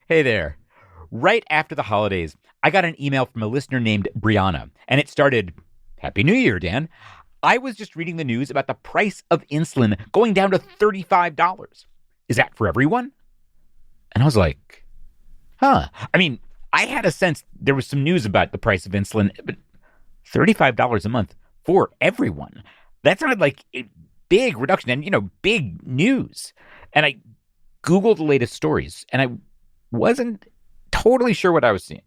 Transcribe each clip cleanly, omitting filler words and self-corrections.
Hey there. Right after the holidays, I got an email from a listener named Brianna, and it started, Happy New Year, Dan. I was just reading the news about the price of insulin going down to $35. Is that for everyone? And I was like, I mean, I had a sense there was some news about the price of insulin, but $35 a month for everyone. That sounded like a big reduction and, big news. And I Googled the latest stories, and I wasn't totally sure what I was seeing.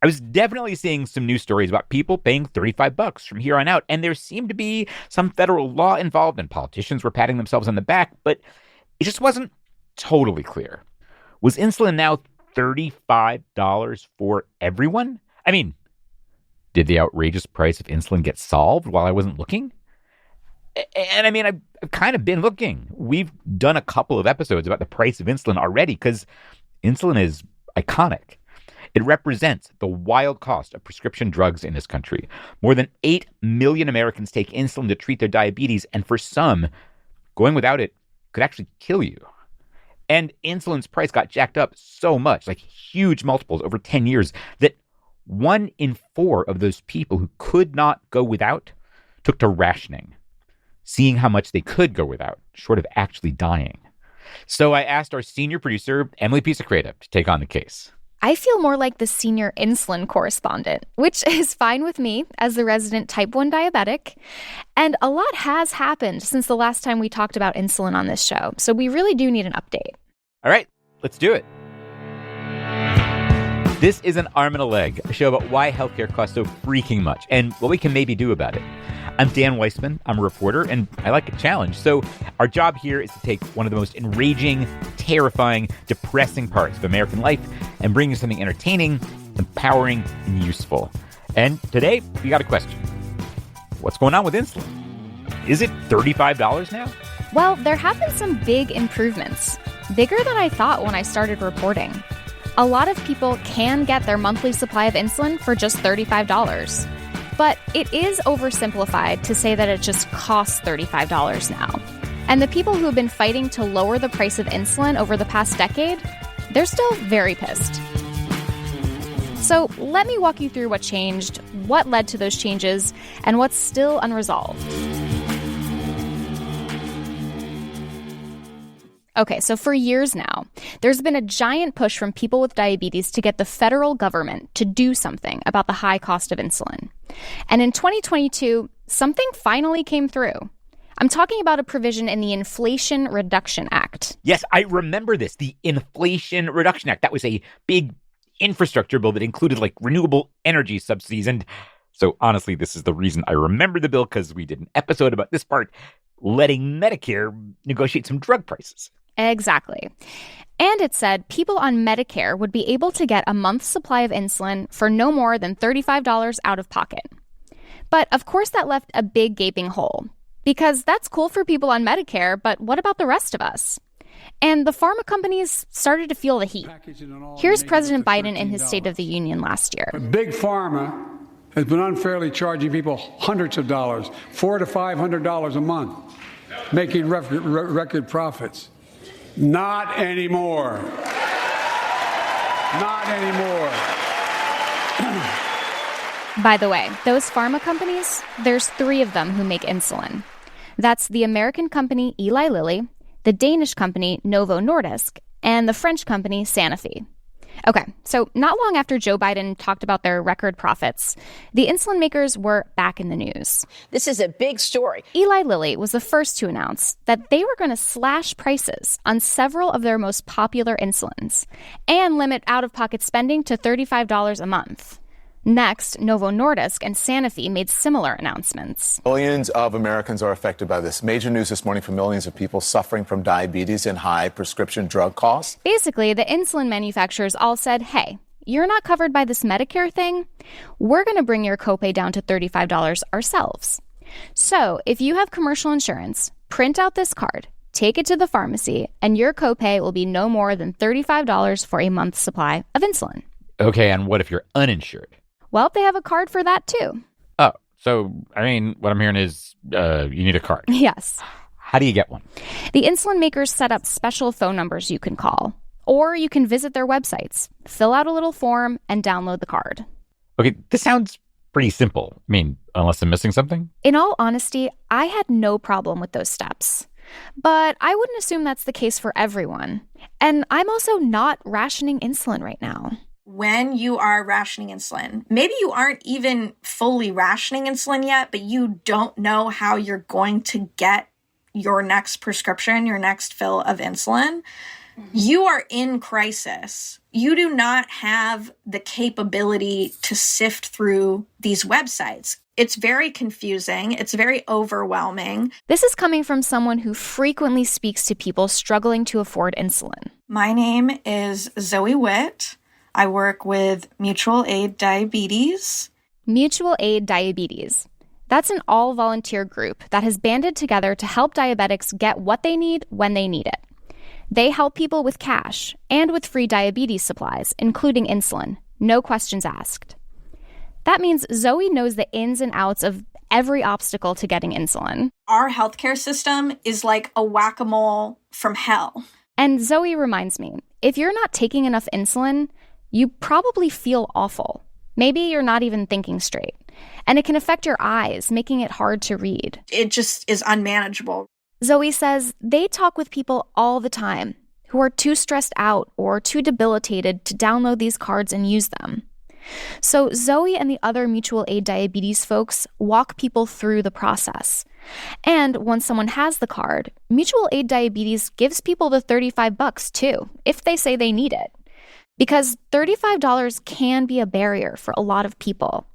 I was definitely seeing some news stories about people paying $35 from here on out, and there seemed to be some federal law involved, and politicians were patting themselves on the back, but it just wasn't totally clear. Was insulin now $35 for everyone? I mean, did the outrageous price of insulin get solved while I wasn't looking? And I mean, I've kind of been looking. We've done a couple of episodes about the price of insulin already because insulin is iconic. It represents the wild cost of prescription drugs in this country. More than 8 million Americans take insulin to treat their diabetes, and for some, going without it could actually kill you. And insulin's price got jacked up so much, like huge multiples over 10 years, that 1 in 4 of those people who could not go without took to rationing, seeing how much they could go without, short of actually dying. So I asked our senior producer, Emily Pisacreta, to take on the case. I feel more like the senior insulin correspondent, which is fine with me as the resident type 1 diabetic. And a lot has happened since the last time we talked about insulin on this show, so we really do need an update. All right, let's do it. This is An Arm and a Leg, a show about why healthcare costs so freaking much and what we can maybe do about it. I'm Dan Weissman. I'm a reporter, and I like a challenge. So our job here is to take one of the most enraging, terrifying, depressing parts of American life and bring you something entertaining, empowering, and useful. And today, we got a question. What's going on with insulin? Is it $35 now? Well, there have been some big improvements, bigger than I thought when I started reporting. A lot of people can get their monthly supply of insulin for just $35. But it is oversimplified to say that it just costs $35 now. And the people who have been fighting to lower the price of insulin over the past decade, they're still very pissed. So let me walk you through what changed, what led to those changes, and what's still unresolved. Okay, so for years now, there's been a giant push from people with diabetes to get the federal government to do something about the high cost of insulin. And in 2022, something finally came through. I'm talking about a provision in the Inflation Reduction Act. Yes, I remember this, the Inflation Reduction Act. That was a big infrastructure bill that included renewable energy subsidies. And so honestly, this is the reason I remember the bill, because we did an episode about this part, letting Medicare negotiate some drug prices. Exactly. And it said people on Medicare would be able to get a month's supply of insulin for no more than $35 out of pocket. But of course that left a big gaping hole, because that's cool for people on Medicare, but what about the rest of us? And the pharma companies started to feel the heat. Here's President Biden in his State of the Union last year. Big pharma has been unfairly charging people hundreds of dollars, $400 to $500 a month, making record profits. Not anymore. Not anymore. By the way, those pharma companies, there's 3 of them who make insulin. That's the American company Eli Lilly, the Danish company Novo Nordisk, and the French company Sanofi. Okay, so not long after Joe Biden talked about their record profits, the insulin makers were back in the news. This is a big story. Eli Lilly was the first to announce that they were going to slash prices on several of their most popular insulins and limit out-of-pocket spending to $35 a month. Next, Novo Nordisk and Sanofi made similar announcements. Millions of Americans are affected by this. Major news this morning for millions of people suffering from diabetes and high prescription drug costs. Basically, the insulin manufacturers all said, hey, you're not covered by this Medicare thing. We're going to bring your copay down to $35 ourselves. So if you have commercial insurance, print out this card, take it to the pharmacy, and your copay will be no more than $35 for a month's supply of insulin. Okay, and what if you're uninsured? Well, they have a card for that, too. Oh, so, what I'm hearing is you need a card. Yes. How do you get one? The insulin makers set up special phone numbers you can call. Or you can visit their websites, fill out a little form, and download the card. Okay, this sounds pretty simple. I mean, unless I'm missing something. In all honesty, I had no problem with those steps. But I wouldn't assume that's the case for everyone. And I'm also not rationing insulin right now. When you are rationing insulin, maybe you aren't even fully rationing insulin yet, but you don't know how you're going to get your next prescription, your next fill of insulin. You are in crisis. You do not have the capability to sift through these websites. It's very confusing. It's very overwhelming. This is coming from someone who frequently speaks to people struggling to afford insulin. My name is Zoe Witt. I work with Mutual Aid Diabetes. Mutual Aid Diabetes. That's an all-volunteer group that has banded together to help diabetics get what they need when they need it. They help people with cash and with free diabetes supplies, including insulin. No questions asked. That means Zoe knows the ins and outs of every obstacle to getting insulin. Our healthcare system is like a whack-a-mole from hell. And Zoe reminds me, if you're not taking enough insulin, you probably feel awful. Maybe you're not even thinking straight. And it can affect your eyes, making it hard to read. It just is unmanageable. Zoe says they talk with people all the time who are too stressed out or too debilitated to download these cards and use them. So Zoe and the other Mutual Aid Diabetes folks walk people through the process. And once someone has the card, Mutual Aid Diabetes gives people the $35 too, if they say they need it. Because $35 can be a barrier for a lot of people.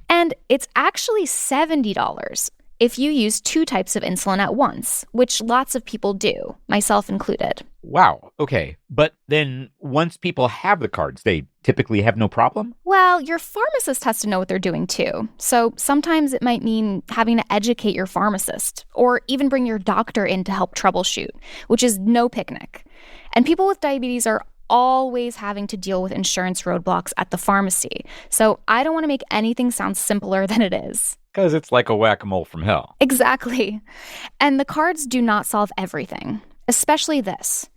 And it's actually $70 if you use 2 types of insulin at once, which lots of people do, myself included. Wow, okay. But then once people have the cards, they typically have no problem? Well, your pharmacist has to know what they're doing too. So sometimes it might mean having to educate your pharmacist or even bring your doctor in to help troubleshoot, which is no picnic. And people with diabetes are always having to deal with insurance roadblocks at the pharmacy. So I don't want to make anything sound simpler than it is. Because it's like a whack-a-mole from hell. Exactly. And the cards do not solve everything, especially this.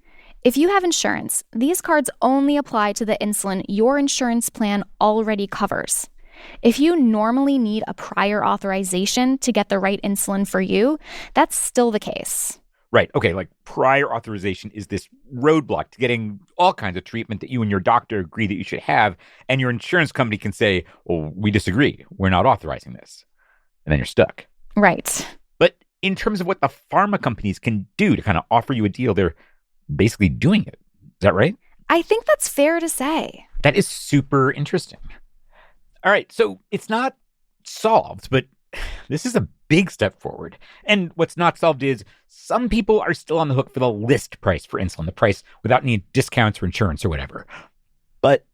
If you have insurance, these cards only apply to the insulin your insurance plan already covers. If you normally need a prior authorization to get the right insulin for you, that's still the case. Right. Okay. Like prior authorization is this roadblock to getting all kinds of treatment that you and your doctor agree that you should have. And your insurance company can say, well, we disagree. We're not authorizing this. And then you're stuck. Right. But in terms of what the pharma companies can do to kind of offer you a deal, they're basically doing it. Is that right? I think that's fair to say. That is super interesting. All right. So it's not solved, but this is a big step forward. And what's not solved is some people are still on the hook for the list price for insulin, the price without any discounts or insurance or whatever. But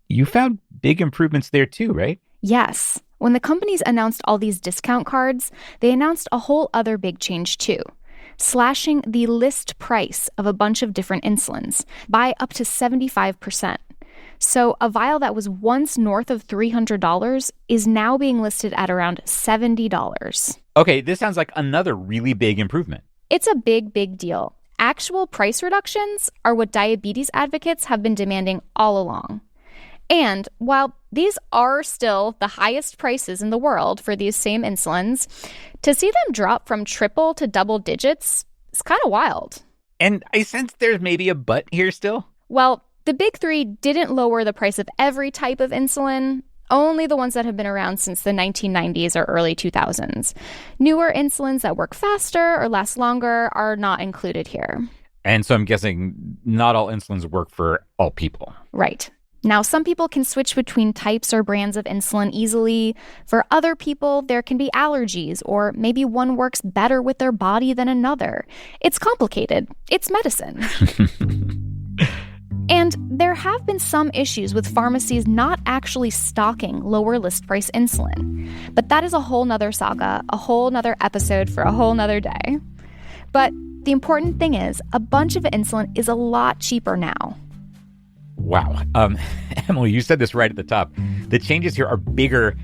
you found big improvements there too, right? Yes. When the companies announced all these discount cards, they announced a whole other big change too, slashing the list price of a bunch of different insulins by up to 75%. So a vial that was once north of $300 is now being listed at around $70. Okay, this sounds like another really big improvement. It's a big, big deal. Actual price reductions are what diabetes advocates have been demanding all along. And while these are still the highest prices in the world for these same insulins, to see them drop from triple to double digits is kind of wild. And I sense there's maybe a but here still. Well, the big three didn't lower the price of every type of insulin, only the ones that have been around since the 1990s or early 2000s. Newer insulins that work faster or last longer are not included here. And so I'm guessing not all insulins work for all people. Right. Now, some people can switch between types or brands of insulin easily. For other people, there can be allergies, or maybe one works better with their body than another. It's complicated. It's medicine. And there have been some issues with pharmacies not actually stocking lower list price insulin. But that is a whole nother saga, a whole nother episode for a whole nother day. But the important thing is, a bunch of insulin is a lot cheaper now. Wow. Emily, you said this right at the top. The changes here are bigger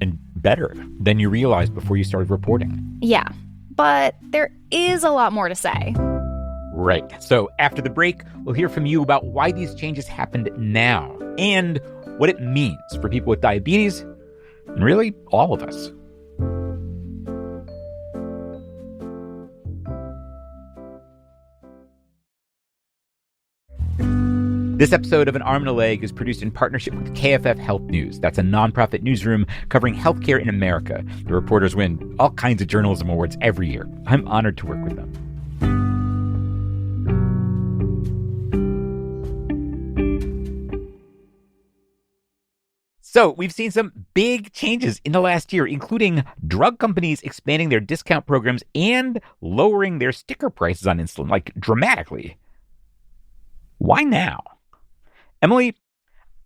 and better than you realized before you started reporting. Yeah, but there is a lot more to say. Right. So after the break, we'll hear from you about why these changes happened now and what it means for people with diabetes and really all of us. This episode of An Arm and a Leg is produced in partnership with KFF Health News. That's a nonprofit newsroom covering healthcare in America. The reporters win all kinds of journalism awards every year. I'm honored to work with them. So we've seen some big changes in the last year, including drug companies expanding their discount programs and lowering their sticker prices on insulin, like dramatically. Why now? Emily,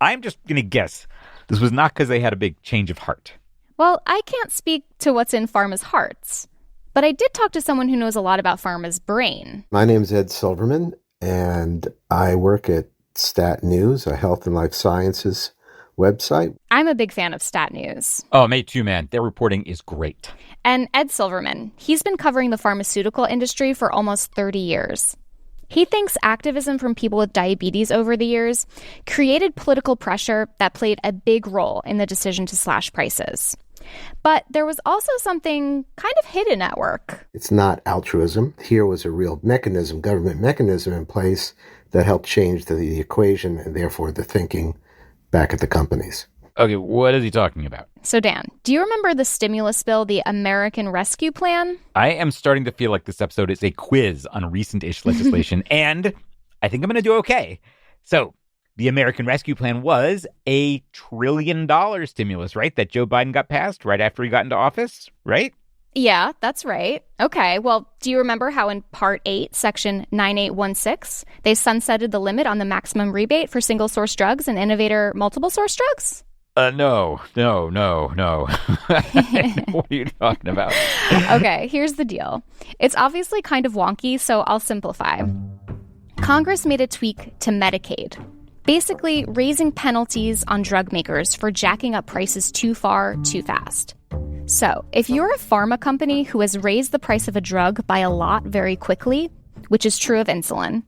I'm just going to guess this was not because they had a big change of heart. Well, I can't speak to what's in pharma's hearts, but I did talk to someone who knows a lot about pharma's brain. My name's Ed Silverman, and I work at Stat News, a health and life sciences website. I'm a big fan of Stat News. Oh, me too, man. Their reporting is great. And Ed Silverman, he's been covering the pharmaceutical industry for almost 30 years. He thinks activism from people with diabetes over the years created political pressure that played a big role in the decision to slash prices. But there was also something kind of hidden at work. It's not altruism. Here was a real mechanism, government mechanism in place that helped change the equation and therefore the thinking back at the companies. Okay, what is he talking about? So, Dan, do you remember the stimulus bill, the American Rescue Plan? I am starting to feel like this episode is a quiz on recent-ish legislation, and I think I'm going to do okay. So, the American Rescue Plan was a $1 trillion stimulus, right, that Joe Biden got passed right after he got into office, right? Yeah, that's right. Okay, well, do you remember how in Part 8, Section 9816, they sunsetted the limit on the maximum rebate for single-source drugs and innovator multiple-source drugs? No. What are you talking about? Okay, here's the deal. It's obviously kind of wonky, so I'll simplify. Congress made a tweak to Medicaid, basically raising penalties on drug makers for jacking up prices too far, too fast. So, if you're a pharma company who has raised the price of a drug by a lot very quickly, which is true of insulin,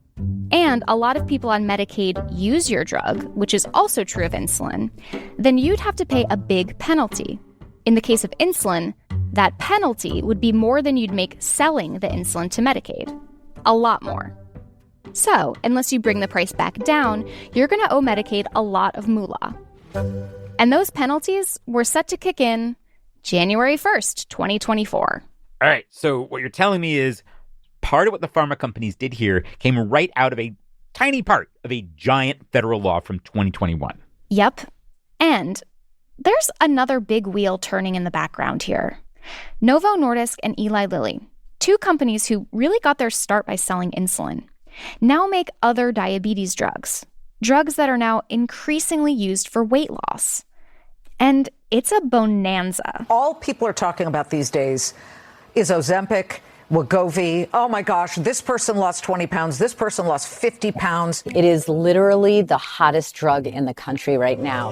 and a lot of people on Medicaid use your drug, which is also true of insulin, then you'd have to pay a big penalty. In the case of insulin, that penalty would be more than you'd make selling the insulin to Medicaid. A lot more. So, unless you bring the price back down, you're going to owe Medicaid a lot of moolah. And those penalties were set to kick in January 1st, 2024. All right, so what you're telling me is part of what the pharma companies did here came right out of a tiny part of a giant federal law from 2021. Yep. And there's another big wheel turning in the background here. Novo Nordisk and Eli Lilly, two companies who really got their start by selling insulin, now make other diabetes drugs that are now increasingly used for weight loss. And it's a bonanza. All people are talking about these days is Ozempic, Wegovy. Oh my gosh, this person lost 20 pounds. This person lost 50 pounds. It is literally the hottest drug in the country right now.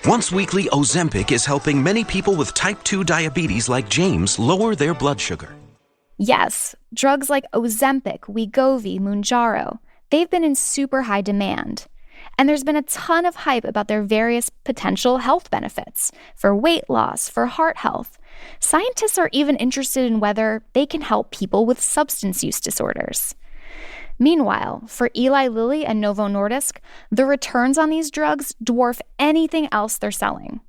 Once weekly, Ozempic is helping many people with type 2 diabetes like James lower their blood sugar. Yes, drugs like Ozempic, Wegovy, Mounjaro, they've been in super high demand. And there's been a ton of hype about their various potential health benefits for weight loss, for heart health. Scientists are even interested in whether they can help people with substance use disorders. Meanwhile, for Eli Lilly and Novo Nordisk, the returns on these drugs dwarf anything else they're selling.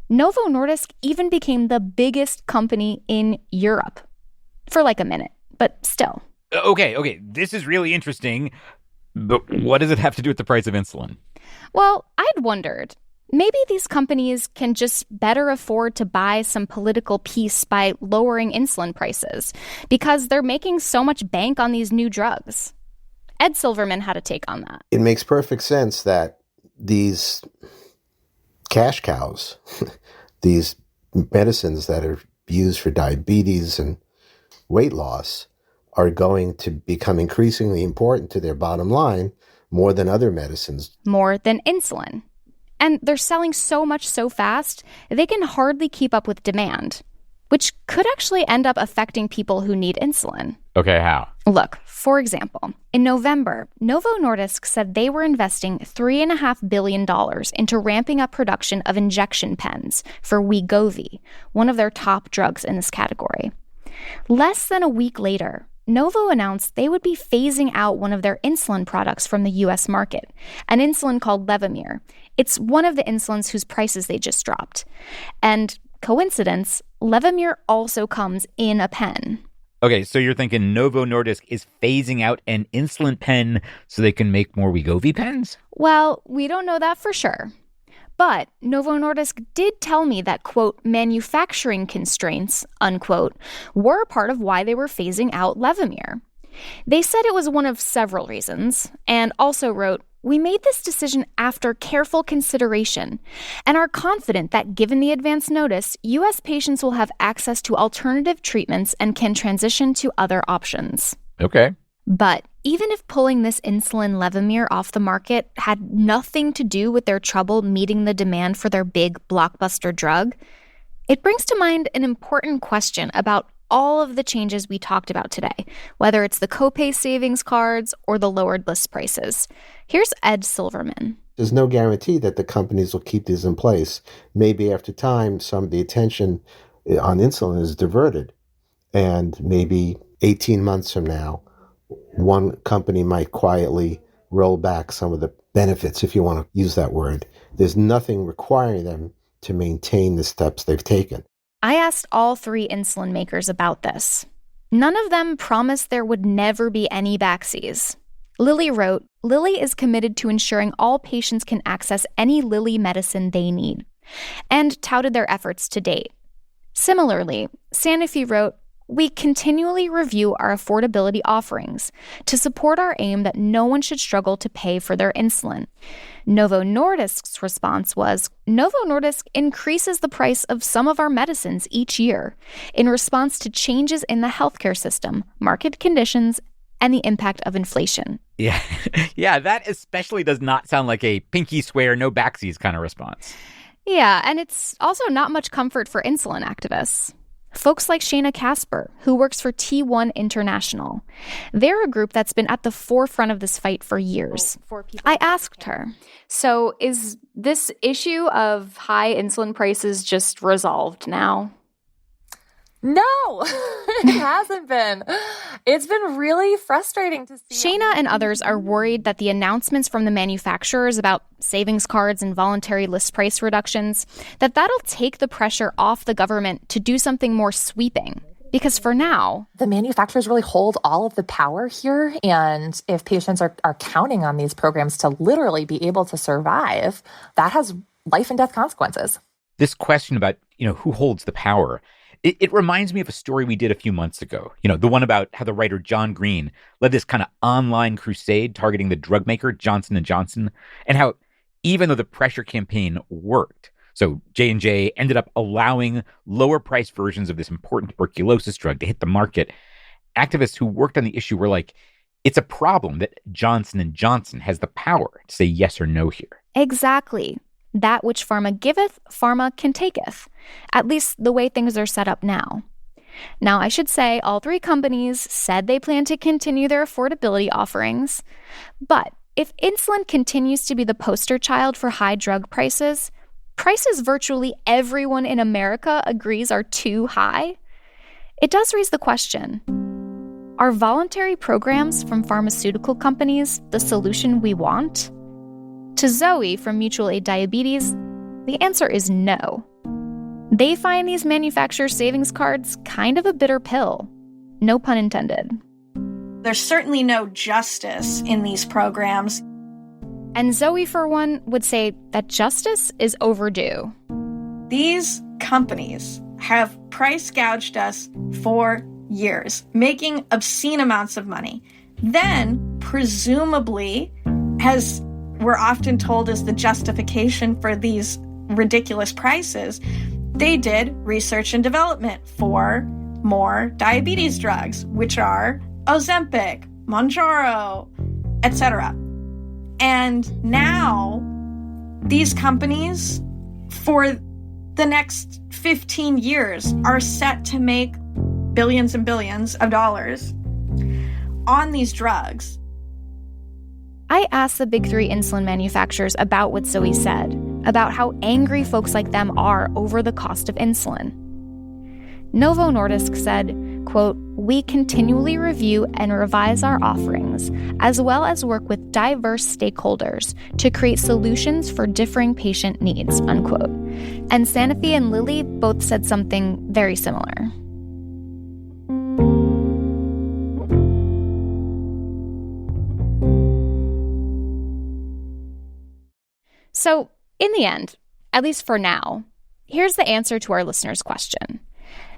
Novo Nordisk even became the biggest company in Europe. For like a minute, but still. Okay, this is really interesting. But what does it have to do with the price of insulin? Well, I'd wondered, maybe these companies can just better afford to buy some political peace by lowering insulin prices because they're making so much bank on these new drugs. Ed Silverman had a take on that. It makes perfect sense that these cash cows, these medicines that are used for diabetes and weight loss, are going to become increasingly important to their bottom line more than other medicines. More than insulin. And they're selling so much so fast, they can hardly keep up with demand. which could actually end up affecting people who need insulin. Okay, how? Look, for example, in November, Novo Nordisk said they were investing $3.5 billion into ramping up production of injection pens for Wegovy, one of their top drugs in this category. Less than a week later, Novo announced they would be phasing out one of their insulin products from the U.S. market, an insulin called Levemir. It's one of the insulins whose prices they just dropped. And coincidence, Levemir also comes in a pen. Okay, so you're thinking Novo Nordisk is phasing out an insulin pen so they can make more Wegovy pens? Well, we don't know that for sure. But Novo Nordisk did tell me that, quote, manufacturing constraints, unquote, were part of why they were phasing out Levemir. They said it was one of several reasons, and also wrote, we made this decision after careful consideration and are confident that given the advance notice, U.S. patients will have access to alternative treatments and can transition to other options. Okay. But even if pulling this insulin Levemir off the market had nothing to do with their trouble meeting the demand for their big blockbuster drug, it brings to mind an important question about all of the changes we talked about today, whether it's the copay savings cards or the lowered list prices. Here's Ed Silverman. There's no guarantee that the companies will keep these in place. Maybe after time, some of the attention on insulin is diverted. And maybe 18 months from now, one company might quietly roll back some of the benefits, if you want to use that word. There's nothing requiring them to maintain the steps they've taken. I asked all three insulin makers about this. None of them promised there would never be any backsies. Lilly wrote, Lilly is committed to ensuring all patients can access any Lilly medicine they need, and touted their efforts to date. Similarly, Sanofi wrote, we continually review our affordability offerings to support our aim that no one should struggle to pay for their insulin. Novo Nordisk's response was, Novo Nordisk increases the price of some of our medicines each year in response to changes in the healthcare system, market conditions, and the impact of inflation. Yeah, that especially does not sound like a pinky swear, no backsies kind of response. Yeah, and it's also not much comfort for insulin activists. Folks like Shayna Casper, who works for T1 International. They're a group that's been at the forefront of this fight for years. I asked her, so is this issue of high insulin prices just resolved now? No, it hasn't been. It's been really frustrating to see. Shayna and others are worried that the announcements from the manufacturers about savings cards and voluntary list price reductions, that'll take the pressure off the government to do something more sweeping. Because for now, the manufacturers really hold all of the power here. And if patients are counting on these programs to literally be able to survive, that has life and death consequences. This question about, who holds the power, it reminds me of a story we did a few months ago. The one about how the writer John Green led this kind of online crusade targeting the drug maker Johnson & Johnson, and how even though the pressure campaign worked, so J&J ended up allowing lower priced versions of this important tuberculosis drug to hit the market, activists who worked on the issue were like, it's a problem that Johnson & Johnson has the power to say yes or no here. Exactly. That which pharma giveth, pharma can taketh. At least the way things are set up now. Now, I should say all three companies said they plan to continue their affordability offerings. But if insulin continues to be the poster child for high drug prices virtually everyone in America agrees are too high, it does raise the question, are voluntary programs from pharmaceutical companies the solution we want? To Zoe from Mutual Aid Diabetes, the answer is no. They find these manufacturer savings cards kind of a bitter pill. No pun intended. There's certainly no justice in these programs. And Zoe, for one, would say that justice is overdue. These companies have price gouged us for years, making obscene amounts of money. Then, presumably, as we're often told is the justification for these ridiculous prices, they did research and development for more diabetes drugs, which are Ozempic, Mounjaro, etc. And now these companies, for the next 15 years are set to make billions and billions of dollars on these drugs. I asked the big three insulin manufacturers about what Zoe said, about how angry folks like them are over the cost of insulin. Novo Nordisk said, quote, "We continually review and revise our offerings, as well as work with diverse stakeholders to create solutions for differing patient needs," unquote. And Sanofi and Lilly both said something very similar. So, in the end, at least for now, here's the answer to our listener's question.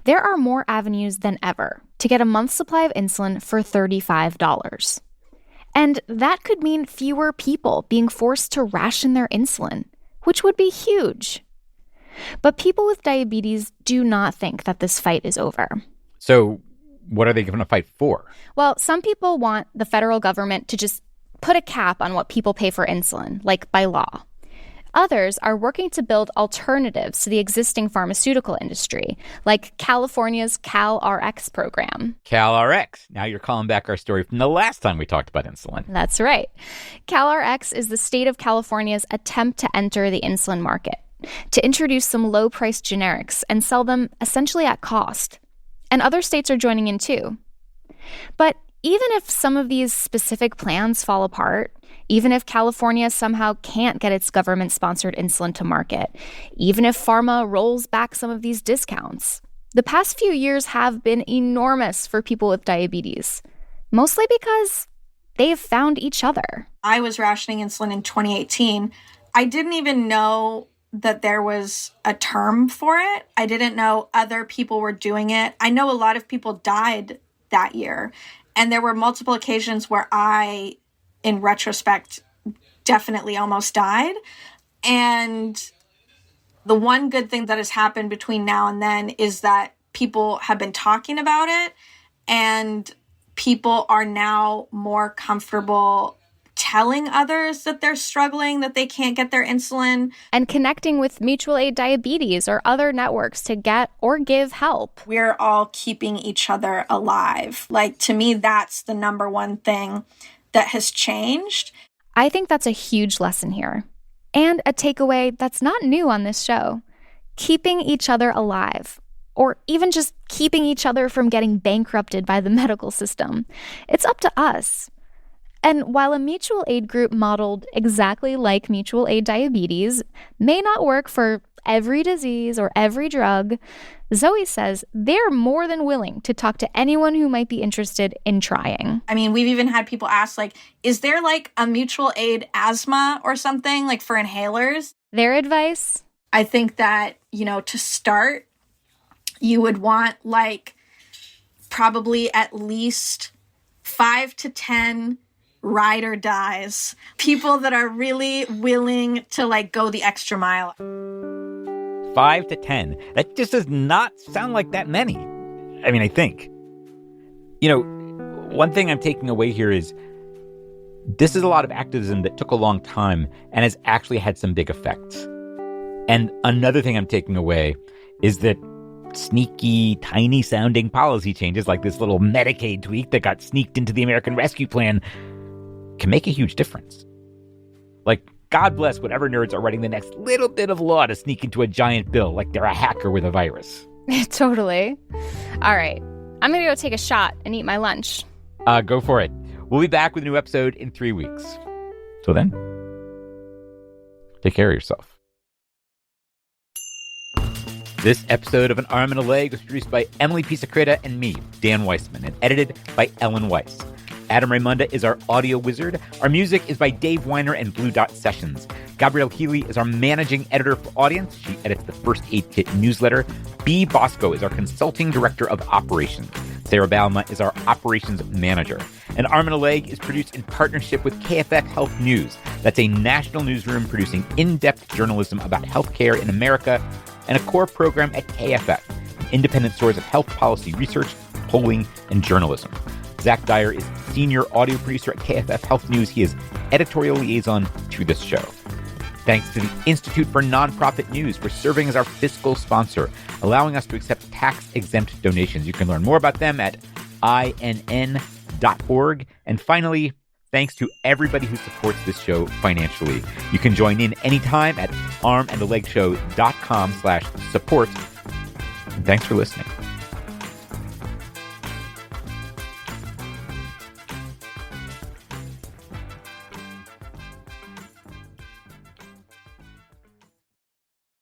There are more avenues than ever to get a month's supply of insulin for $35. And that could mean fewer people being forced to ration their insulin, which would be huge. But people with diabetes do not think that this fight is over. So what are they going to fight for? Well, some people want the federal government to just put a cap on what people pay for insulin, like by law. Others are working to build alternatives to the existing pharmaceutical industry, like California's CalRx program. CalRx. Now you're calling back our story from the last time we talked about insulin. That's right. CalRx is the state of California's attempt to enter the insulin market, to introduce some low-priced generics and sell them essentially at cost. And other states are joining in too. But even if some of these specific plans fall apart, even if California somehow can't get its government-sponsored insulin to market, even if pharma rolls back some of these discounts, the past few years have been enormous for people with diabetes, mostly because they've found each other. I was rationing insulin in 2018. I didn't even know that there was a term for it. I didn't know other people were doing it. I know a lot of people died that year, and there were multiple occasions where I, in retrospect, definitely almost died. And the one good thing that has happened between now and then is that people have been talking about it, and people are now more comfortable telling others that they're struggling, that they can't get their insulin. And connecting with Mutual Aid Diabetes or other networks to get or give help. We're all keeping each other alive. Like, to me, that's the number one thing that has changed. I think that's a huge lesson here. And a takeaway that's not new on this show. Keeping each other alive. Or even just keeping each other from getting bankrupted by the medical system. It's up to us. And while a mutual aid group modeled exactly like Mutual Aid Diabetes may not work for every disease or every drug, Zoe says they're more than willing to talk to anyone who might be interested in trying. I mean, we've even had people ask, like, is there like a mutual aid asthma or something, like for inhalers? Their advice? I think that, to start, you would want like probably at least 5 to 10 ride or dies, people that are really willing to like go the extra mile. 5 to 10. That just does not sound like that many. I mean, I think. One thing I'm taking away here is this is a lot of activism that took a long time and has actually had some big effects. And another thing I'm taking away is that sneaky, tiny-sounding policy changes like this little Medicaid tweak that got sneaked into the American Rescue Plan can make a huge difference. Like, God bless whatever nerds are writing the next little bit of law to sneak into a giant bill like they're a hacker with a virus. Totally. All right. I'm going to go take a shot and eat my lunch. Go for it. We'll be back with a new episode in 3 weeks. Till then, take care of yourself. This episode of An Arm and a Leg was produced by Emily Pisacreta and me, Dan Weissman, and edited by Ellen Weiss. Adam Raimunda is our audio wizard. Our music is by Dave Weiner and Blue Dot Sessions. Gabrielle Healy is our managing editor for audience. She edits the First Aid Kit newsletter. Bea Bosco is our consulting director of operations. Sarah Balma is our operations manager. An Arm and a Leg is produced in partnership with KFF Health News. That's a national newsroom producing in-depth journalism about healthcare in America and a core program at KFF, an independent source of health policy research, polling, and journalism. Zach Dyer is senior audio producer at KFF Health News. He is editorial liaison to this show. Thanks to the Institute for Nonprofit News for serving as our fiscal sponsor, allowing us to accept tax-exempt donations. You can learn more about them at inn.org. And finally, thanks to everybody who supports this show financially. You can join in anytime at armandalegshow.com/support. And thanks for listening.